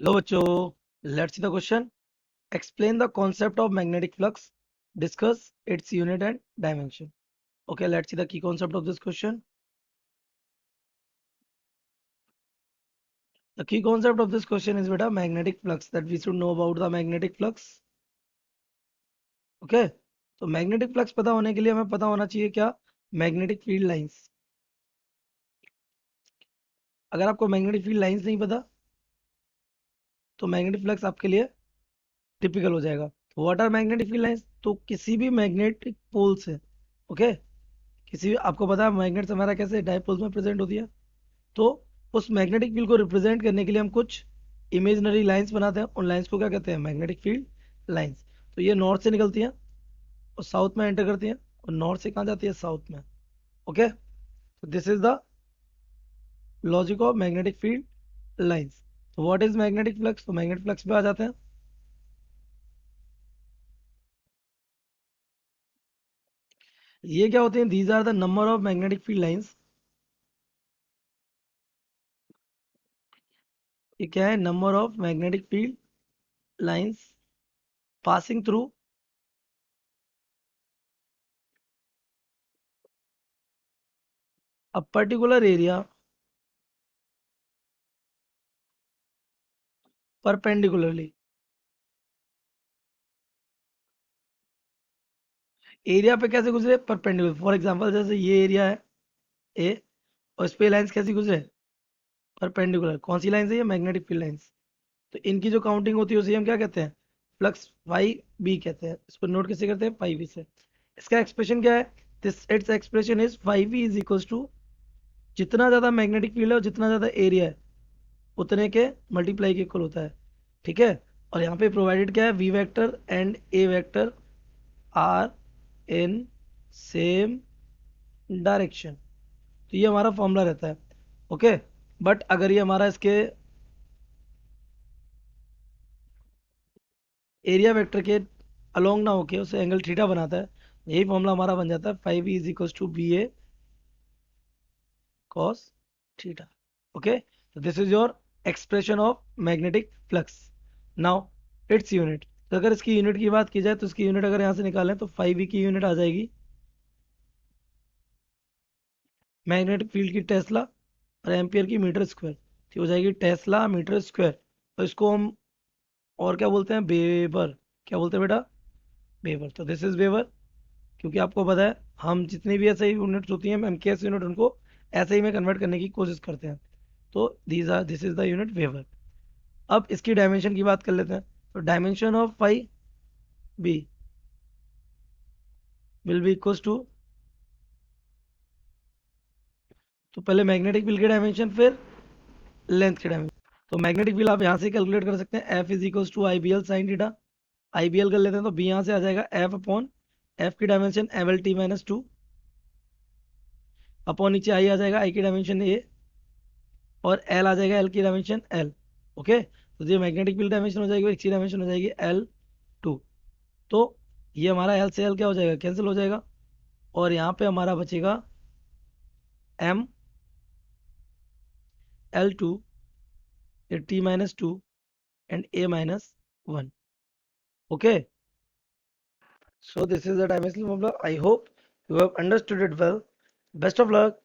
Hello बच्चों, let's see the question. Explain the concept of magnetic flux. Discuss its unit and dimension. Okay, let's see the key concept of this question. The key concept of this question is beta magnetic flux, that we should know about the magnetic flux. Okay, तो magnetic flux पता होने के लिए हमें पता होना चाहिए क्या? Magnetic field lines. अगर आपको मैग्नेटिक फील्ड लाइंस नहीं पता तो मैग्नेटिक फ्लक्स आपके लिए टिपिकल हो जाएगा. What are magnetic field lines? तो किसी भी मैग्नेटिक पोल से, ओके, किसी भी, आपको पता है मैग्नेट्स हमारा कैसे डायपोल्स में प्रेजेंट होती है. तो उस मैग्नेटिक फील्ड को रिप्रेजेंट करने के लिए हम कुछ इमेजिनरी लाइंस बनाते हैं. उन लाइंस को क्या कहते हैं? Magnetic field lines. तो ये नॉर्थ से निकलती हैं और साउथ में एंटर करती हैं, और नॉर्थ से कहाँ जाती है? साउथ में. ओके, तो this is the logic of magnetic field lines. तो व्हाट इज मैग्नेटिक फ्लक्स? तो मैग्नेटिक फ्लक्स पे आ जाते हैं. ये क्या होते हैं? These are the number of magnetic field lines. ये क्या है? Number of magnetic field lines passing through a particular area perpendicularly. Area पे कैसे गुजरे? परपेंडिकुलर. फॉर एग्जांपल जैसे ये एरिया है ए, और इस पे लाइंस कैसी गुजरे? परपेंडिकुलर. कौन सी लाइन है? ये मैग्नेटिक फील्ड लाइंस. तो इनकी जो काउंटिंग होती है उसे हम क्या कहते हैं? फ्लक्स फाई बी कहते हैं. इसको नोट कैसे करते हैं? फाई बी से. इसका एक्सप्रेशन क्या है? This its expression is phi B is equals to, जितना ज्यादा मैग्नेटिक फील्ड है और जितना ज्यादा एरिया है उतने के मल्टीप्लाई के इक्वल होता है. ठीक है. और यहाँ पे प्रोवाइडेड क्या है? V vector and A vector are in same direction. तो ये हमारा फॉर्मूला रहता है. ओके, बट अगर ये हमारा इसके एरिया वेक्टर के अलोंग ना होके उसे एंगल थीटा बनाता है, यही फॉर्मूला हमारा बन जाता है 5e is equals to B A cos theta. Okay, तो this is your expression of magnetic flux. Now its unit. तो अगर इसकी यूनिट की बात की जाए तो इसकी यूनिट अगर यहाँ से निकालें तो 5e की यूनिट आ जाएगी मैग्नेटिक फील्ड की टेस्ला, और एम्पियर की मीटर स्क्वायर. तो हो जाएगी टेस्ला मीटर स्क्वायर. तो इसको हम और क्या बोलते हैं? वेबर. क्या बोलते हैं बेटा? वेबर. तो दिस इज वेबर. क्योंकि आपको पता है हम जितनी भी ऐसे यूनिट्स होती हैं हम केस यूनिट उनको ऐसे ही में कन्वर्ट करने की कोशिश करते हैं. तो this is the unit weber. अब इसकी डायमेंशन की बात कर लेते हैं. तो dimension of phi B will be equals to, तो पहले मैग्नेटिक फील्ड की डायमेंशन फिर लेंथ की डायमेंशन. तो मैग्नेटिक फील्ड आप यहाँ से कैलकुलेट कर सकते हैं. F is equals to I B L sine theta. I B L कर लेते हैं तो बी यहाँ से आ जाएगा एफ अपॉन एफ की dimension M L T minus two upon नीचे आई आ जाएगा आई की डायमेंशन ए, और एल आ जाएगा एल की डायमेंशन एल. ओके, तो ये मैग्नेटिक फील्ड डायमेंशन हो जाएगी और इसकी डायमेंशन हो जाएगी एल टू. तो ये हमारा एल से एल क्या हो जाएगा? कैंसिल हो जाएगा. और यहाँ पे हमारा बचेगा M L two, T minus two and A minus one. Okay, so this is the dimensional formula. I hope you have understood it well. Best of luck.